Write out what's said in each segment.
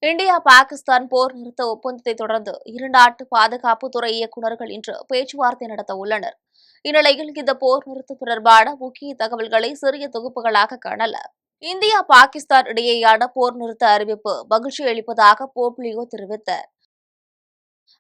India Pakistan போர் நிறுத்த ஒப்பந்தத்தை தொடர்ந்து இரு நாட்டு பாதுகாப்பு துறை இயக்குநர்கள் இன்று பேச்சுவார்த்தை நடத்த உள்ளனர். இந்நிலையில் இந்த போர் நிறுத்தம் தொடர்பான முக்கிய தகவல்களை சிறிய தொகுப்புகளாக காணலாம். இந்தியா பாகிஸ்தான் இடையேயான போர் நிறுத்த அறிவிப்பு மகிழ்ச்சி அளிப்பதாக போப் லியோ தெரிவித்தார்.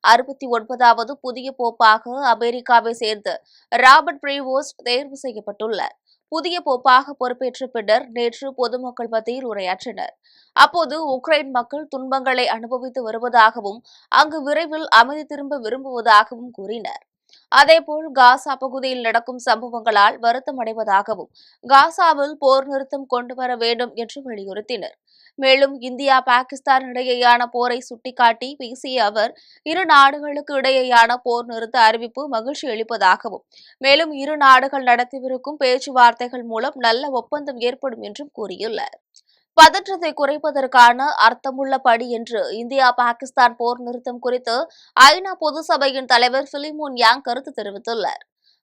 69வது புதிய போப்பாக அமெரிக்காவை சேர்ந்த ராபர்ட் பிரீவோஸ்ட் தேர்வு செய்யப்பட்டுள்ளார். புதிய போப்பாக பொறுப்பேற்ற பின்னர் நேற்று பொதுமக்கள் மத்தியில் உரையாற்றினர். அப்போது உக்ரைன் மக்கள் துன்பங்களை அனுபவித்து வருவதாகவும் அங்கு விரைவில் அமைதி திரும்ப விரும்புவதாகவும் கூறினார். அதேபோல் காசா பகுதியில் நடக்கும் சம்பவங்களால் வருத்தம் அடைவதாகவும் காசாவில் போர் நிறுத்தம் கொண்டுவர வேண்டும் என்று வலியுறுத்தினர். மேலும் இந்தியா பாகிஸ்தான் இடையேயான போரை சுட்டிக்காட்டி பேசிய அவர் இரு நாடுகளுக்கு இடையேயான போர் நிறுத்த அறிவிப்பு மகிழ்ச்சி அளிப்பதாகவும் மேலும் இரு நாடுகள் நடத்திவிருக்கும் பேச்சுவார்த்தைகள் மூலம் நல்ல ஒப்பந்தம் ஏற்படும் என்றும் கூறியுள்ளார். பதற்றத்தை குறைப்பதற்கான அர்த்தமுள்ள படி என்று இந்தியா பாகிஸ்தான் போர் நிறுத்தம் குறித்து ஐநா பொது சபையின் தலைவர் பிலிமோன் யாங் கருத்து தெரிவித்துள்ளார்.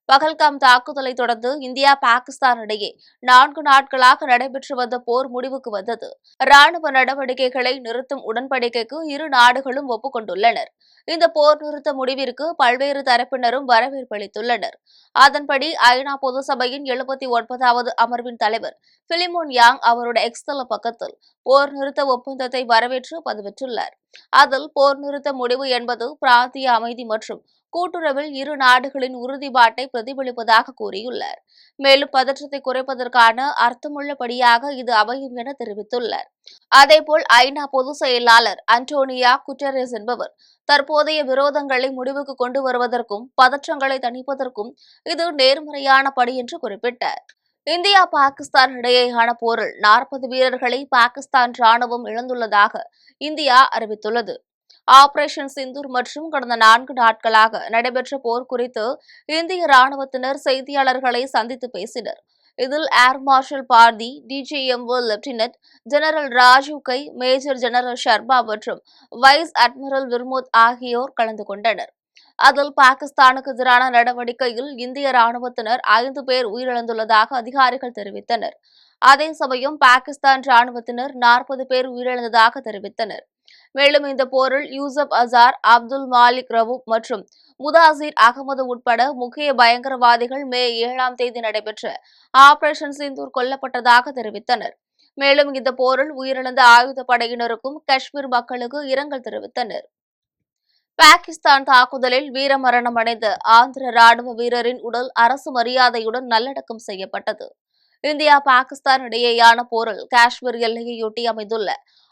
பகல்காம் தாக்குதலை தொடர்ந்து இந்தியா பாகிஸ்தான் இடையே 4 நாட்களாக நடைபெற்று வந்த போர் முடிவுக்கு வந்தது. ராணுவ நடவடிக்கைகளை நிறுத்தும் உடன்படிக்கைக்கு இரு நாடுகளும் ஒப்புக்கொண்டுள்ளனர். இந்த போர் நிறுத்த முடிவிற்கு பல்வேறு தரப்பினரும் வரவேற்பு அளித்துள்ளனர். அதன்படி ஐநா பொது சபையின் 79வது அமர்வின் தலைவர் பிலிமோன் யாங் அவருடைய எக்ஸ் தள பக்கத்தில் போர் நிறுத்த ஒப்பந்தத்தை வரவேற்று பதிவிட்டுள்ளார். அதில் போர் நிறுத்த முடிவு என்பது பிராந்திய அமைதி மற்றும் கூட்டுறவில் இரு நாடுகளின் உறுதிப்பாட்டை பிரதிபலிப்பதாக கூறியுள்ளார். மேலும் பதற்றத்தை குறைப்பதற்கான அர்த்தமுள்ளபடியாக இது அமையும் என தெரிவித்துள்ளார். அதேபோல் ஐநா பொதுச் செயலாளர் அன்டோனியா குட்டரெஸ் என்பவர் தற்போதைய விரோதங்களை முடிவுக்கு கொண்டு வருவதற்கும் பதற்றங்களை தணிப்பதற்கும் இது நேர்மறையான படி என்று குறிப்பிட்டார். இந்தியா பாகிஸ்தான் இடையேயான போரில் 40 வீரர்களை பாகிஸ்தான் ராணுவம் இழந்துள்ளதாக இந்தியா அறிவித்துள்ளது. ஆபரேஷன் சிந்தூர் மற்றும் கடந்த 4 நாட்களாக நடைபெற்ற போர் குறித்து இந்திய ராணுவத்தினர் செய்தியாளர்களை சந்தித்து பேசினர். இதில் air marshal Bharti, DGMO lieutenant general Rajiv Ghai, major general Sharma மற்றும் வைஸ் அட்மிரல் விர்மோத் ஆகியோர் கலந்து கொண்டனர். அதில் பாகிஸ்தானுக்கு எதிரான நடவடிக்கையில் இந்திய ராணுவத்தினர் 5 பேர் உயிரிழந்துள்ளதாக அதிகாரிகள் தெரிவித்தனர். அதே சமயம் பாகிஸ்தான் ராணுவத்தினர் 40 பேர் உயிரிழந்ததாக தெரிவித்தனர். மேலும் இந்த போரில் யூசப் அசார், அப்துல் மாலிக் ரவூப் மற்றும் முதாசிர் அகமது உட்பட முக்கிய பயங்கரவாதிகள் மே 7ஆம் தேதி நடைபெற்ற ஆபரேஷன் சிந்தூர் கொல்லப்பட்டதாக தெரிவித்தனர். மேலும் இந்த போரில் உயிரிழந்த ஆயுதப்படையினருக்கும் காஷ்மீர் மக்களுக்கு இரங்கல் தெரிவித்தனர். பாகிஸ்தான் தாக்குதலில் வீரமரணம் அடைந்த ஆந்திர ராணுவ வீரரின் உடல் அரசு மரியாதையுடன் நல்லடக்கம் செய்யப்பட்டது. இந்தியா பாகிஸ்தான் இடையேயான போரில் காஷ்மீர் எல்லையையொட்டி அமைந்துள்ள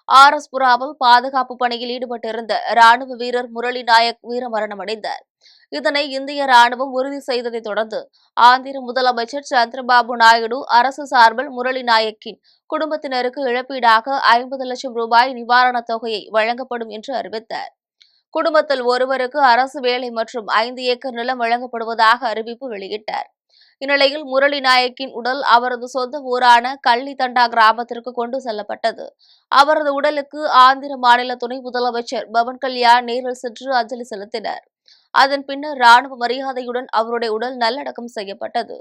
ஆர்எஸ்புராவில் பாதுகாப்பு பணியில் ஈடுபட்டிருந்த ராணுவ வீரர் முரளி நாயக் வீரமரணம் அடைந்தார். இதனை இந்திய ராணுவம் உறுதி செய்ததை தொடர்ந்து ஆந்திர முதலமைச்சர் சந்திரபாபு நாயுடு அரசு சார்பில் முரளி நாயக்கின் குடும்பத்தினருக்கு இழப்பீடாக 50 லட்சம் ரூபாய் நிவாரணத் தொகையை வழங்கப்படும் என்று அறிவித்தார். குடும்பத்தில் ஒருவருக்கு அரசு வேலை மற்றும் 5 ஏக்கர் நிலம் வழங்கப்படுவதாக அறிவிப்பு வெளியிட்டார். இந்நிலையில் முரளி நாயக்கின் உடல் அவரது சொந்த ஊரான கள்ளித்தண்டா கிராமத்திற்கு கொண்டு செல்லப்பட்டது. அவரது உடலுக்கு ஆந்திர மாநில துணை முதலமைச்சர் பவன் கல்யாண் நேரில் சென்று அஞ்சலி செலுத்தினார். அதன் பின்னர் ராணுவ மரியாதையுடன் அவருடைய உடல் நல்லடக்கம் செய்யப்பட்டது.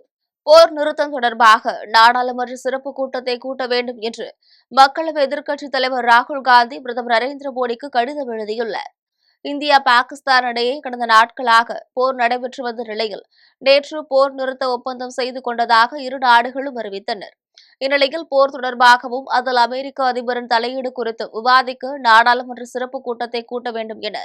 போர் நிறுத்தம் தொடர்பாக நாடாளுமன்ற சிறப்பு கூட்டத்தை கூட்ட வேண்டும் என்று மக்களவை எதிர்க்கட்சித் தலைவர் ராகுல் காந்தி பிரதமர் நரேந்திர மோடிக்கு கடிதம் எழுதியுள்ளார். இந்தியா பாகிஸ்தான் இடையே கடந்த நாட்களாக போர் நடைபெற்று வந்த நிலையில் நேற்று போர் நிறுத்த ஒப்பந்தம் செய்து கொண்டதாக இரு நாடுகளும் அறிவித்தனர். இந்நிலையில் போர் தொடர்பாகவும் அதில் அமெரிக்க அதிபரின் தலையீடு குறித்து விவாதிக்க நாடாளுமன்ற சிறப்பு கூட்டத்தை கூட்ட வேண்டும் என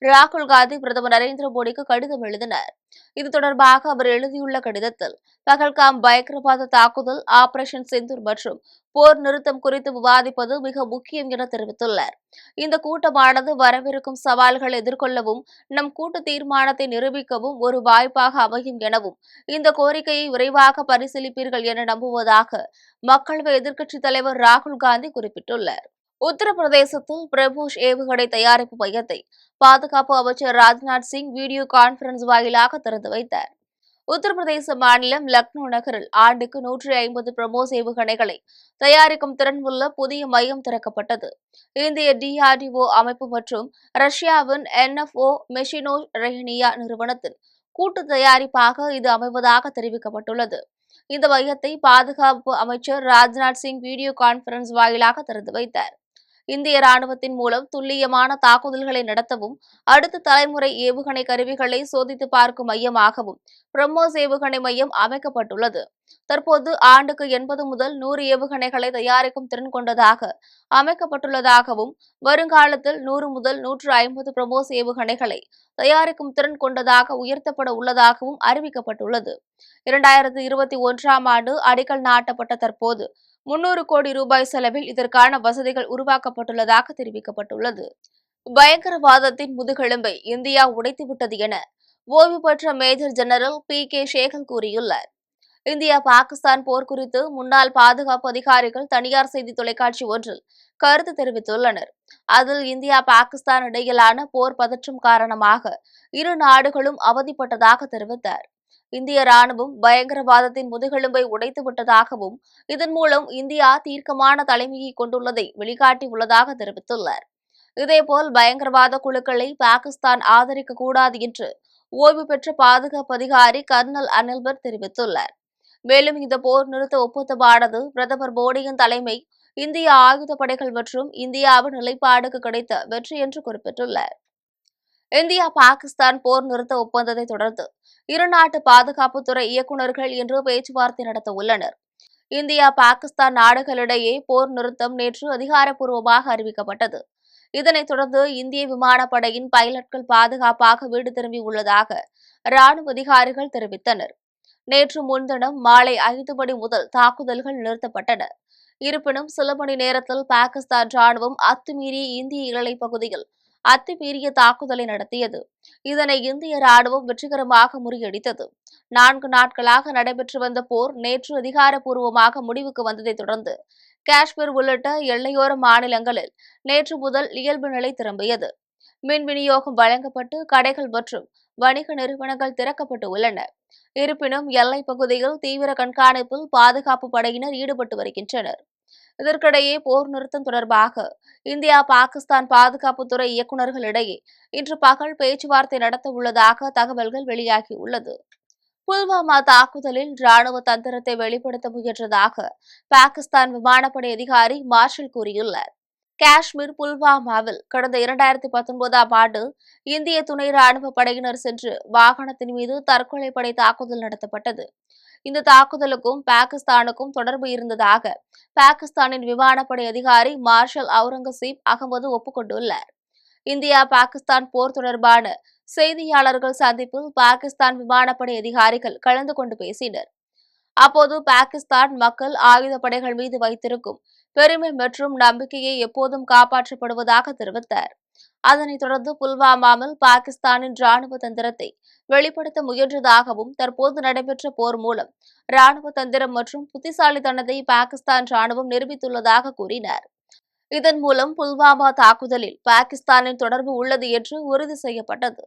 ராகுல் காந்தி பிரதமர் நரேந்திர மோடிக்கு கடிதம் எழுதினார். இது தொடர்பாக அவர் எழுதியுள்ள கடிதத்தில் பகல்காம் பயங்கரவாத தாக்குதல், ஆபரேஷன் சிந்தூர் மற்றும் போர் நிறுத்தம் குறித்து விவாதிப்பது மிக முக்கியம் என தெரிவித்துள்ளார். இந்த கூட்டமானது வரவிருக்கும் சவால்களை எதிர்கொள்ளவும் நம் கூட்டு தீர்மானத்தை நிரூபிக்கவும் ஒரு வாய்ப்பாக அமையும் எனவும் இந்த கோரிக்கையை விரைவாக பரிசீலிப்பீர்கள் என நம்புவதாக மக்களவை எதிர்க்கட்சித் தலைவர் ராகுல் காந்தி குறிப்பிட்டுள்ளார். உத்தரப்பிரதேசத்தில் பிரம்மோஸ் ஏவுகணை தயாரிப்பு மையத்தை பாதுகாப்பு அமைச்சர் ராஜ்நாத் சிங் வீடியோ கான்பரன்ஸ் வாயிலாக திறந்து வைத்தார். உத்தரப்பிரதேச மாநிலம் லக்னோ நகரில் ஆண்டுக்கு 150 பிரம்மோஸ் ஏவுகணைகளை தயாரிக்கும் திறன் உள்ள புதிய மையம் திறக்கப்பட்டது. இந்திய டிஆர்டிஓ அமைப்பு மற்றும் ரஷ்யாவின் என்எஃப்ஓ மெஷினோ ரெஹனியா நிறுவனத்தின் கூட்டு தயாரிப்பாக இது அமைவதாக தெரிவிக்கப்பட்டுள்ளது. இந்த மையத்தை பாதுகாப்பு அமைச்சர் ராஜ்நாத் சிங் வீடியோ கான்பரன்ஸ் வாயிலாக திறந்து வைத்தார். இந்திய ராணுவத்தின் மூலம் துல்லியமான தாக்குதல்களை நடத்தவும் அடுத்த தலைமுறை ஏவுகணை கருவிகளை சோதித்து பார்க்கும் மையமாகவும் பிரம்மோஸ் ஏவுகணை மையம் அமைக்கப்பட்டுள்ளது. தற்போது ஆண்டுக்கு 80 முதல் 100 ஏவுகணைகளை தயாரிக்கும் திறன் கொண்டதாக அமைக்கப்பட்டுள்ளதாகவும் வருங்காலத்தில் 100 முதல் 150 பிரம்மோஸ் ஏவுகணைகளை தயாரிக்கும் திறன் கொண்டதாக உயர்த்தப்பட உள்ளதாகவும் அறிவிக்கப்பட்டுள்ளது. 2021ஆம் ஆண்டு அடிக்கல் நாட்டப்பட்ட தற்போது 300 கோடி ரூபாய் செலவில் இதற்கான வசதிகள் உருவாக்கப்பட்டுள்ளதாக தெரிவிக்கப்பட்டுள்ளது. பயங்கரவாதத்தின் முதுகெலும்பை இந்தியா உடைத்துவிட்டது என ஓய்வு பெற்ற மேஜர் ஜெனரல் பி.கே. சேகல் கூறியுள்ளார். இந்தியா பாகிஸ்தான் போர் குறித்து முன்னாள் பாதுகாப்பு அதிகாரிகள் தனியார் செய்தி தொலைக்காட்சி ஒன்றில் கருத்து தெரிவித்துள்ளனர். அதில் இந்தியா பாகிஸ்தான் இடையிலான போர் பதற்றம் காரணமாக இரு நாடுகளும் அவதிப்பட்டதாக தெரிவித்தார். இந்திய ராணுவம் பயங்கரவாதத்தின் முதுகெலும்பை உடைத்துவிட்டதாகவும் இதன் மூலம் இந்தியா தீர்க்கமான தலைமையை கொண்டுள்ளதை வெளிக்காட்டியுள்ளதாக தெரிவித்துள்ளார். இதேபோல் பயங்கரவாத குழுக்களை பாகிஸ்தான் ஆதரிக்க கூடாது என்று ஓய்வு பெற்ற பாதுகாப்பு அதிகாரி கர்னல் அனில்பர் தெரிவித்துள்ளார். மேலும் இந்த போர் நிறுத்த ஒப்பந்தமானது பிரதமர் மோடியின் தலைமை, இந்திய ஆயுதப்படைகள் மற்றும் இந்தியாவின் நிலைப்பாடுக்கு கிடைத்த வெற்றி என்று குறிப்பிட்டுள்ளார். இந்தியா பாகிஸ்தான் போர் நிறுத்த ஒப்பந்தத்தை தொடர்ந்து இருநாட்டு பாதுகாப்புத்துறை இயக்குநர்கள் இன்று பேச்சுவார்த்தை நடத்த உள்ளனர். இந்தியா பாகிஸ்தான் நாடுகளிடையே போர் நிறுத்தம் நேற்று அதிகாரப்பூர்வமாக அறிவிக்கப்பட்டது. இதனைத் தொடர்ந்து இந்திய விமானப்படையின் பைலட்கள் பாதுகாப்பாக வீடு திரும்பியுள்ளதாக ராணுவ அதிகாரிகள் தெரிவித்தனர். நேற்று முன்தினம் மாலை 5 மணி முதல் தாக்குதல்கள் நிறுத்தப்பட்டன. இருப்பினும் சில மணி நேரத்தில் பாகிஸ்தான் ராணுவம் அத்துமீறி இந்திய எல்லைப் பகுதியில் அத்துமீறிய தாக்குதலை நடத்தியது. இதனை இந்திய ராணுவம் வெற்றிகரமாக முறியடித்தது. 4 நாட்களாக நடைபெற்று வந்த போர் நேற்று அதிகாரப்பூர்வமாக முடிவுக்கு வந்ததைத் தொடர்ந்து காஷ்மீர் உள்ளிட்ட எல்லையோர மாநிலங்களில் நேற்று முதல் இயல்பு நிலை திரும்பியது. மின் விநியோகம் வழங்கப்பட்டு கடைகள் மற்றும் வணிக நிறுவனங்கள் திறக்கப்பட்டு உள்ளன. இருப்பினும் எல்லைப் பகுதியில் தீவிர கண்காணிப்பில் பாதுகாப்பு படையினர் ஈடுபட்டு வருகின்றனர். இதற்கிடையே போர் நிறுத்தம் தொடர்பாக இந்தியா பாகிஸ்தான் பாதுகாப்புத்துறை இயக்குநர்களிடையே இன்று பகல் பேச்சுவார்த்தை நடத்த உள்ளதாக தகவல்கள் வெளியாகியுள்ளது. புல்வாமா தாக்குதலில் ராணுவ தந்திரத்தை வெளிப்படுத்த முயன்றதாக பாகிஸ்தான் விமானப்படை அதிகாரி மார்ஷல் கூறியுள்ளார். காஷ்மீர் புல்வாமாவில் கடந்த 2019ஆம் ஆண்டு இந்திய துணை ராணுவ படையினர் சென்று வாகனத்தின் மீது தற்கொலை படை தாக்குதல் நடத்தப்பட்டது. இந்த தாக்குதலுக்கும் பாகிஸ்தானுக்கும் தொடர்பு இருந்ததாக பாகிஸ்தானின் விமானப்படை அதிகாரி மார்ஷல் அவுரங்கசீப் அகமது ஒப்புக்கொண்டுள்ளார். இந்தியா பாகிஸ்தான் போர் தொடர்பான செய்தியாளர்கள் சந்திப்பில் பாகிஸ்தான் விமானப்படை அதிகாரிகள் கலந்து கொண்டு பேசினர். அப்போது பாகிஸ்தான் மக்கள் ஆயுதப்படைகள் மீது வைத்திருக்கும் பெருமை மற்றும் நம்பிக்கையை எப்போதும் காப்பாற்றப்படுவதாக தெரிவித்தார். அதனைத் தொடர்ந்து புல்வாமாவில் பாகிஸ்தானின் ராணுவ தந்திரத்தை வெளிப்படுத்த முயன்றதாகவும் தற்போது நடைபெற்ற போர் மூலம் ராணுவ தந்திரம் மற்றும் புத்திசாலித்தனத்தை பாகிஸ்தான் ராணுவம் நிரூபித்துள்ளதாக கூறினார். இதன் மூலம் புல்வாமா தாக்குதலில் பாகிஸ்தானின் தொடர்பு உள்ளது என்று உறுதி செய்யப்பட்டது.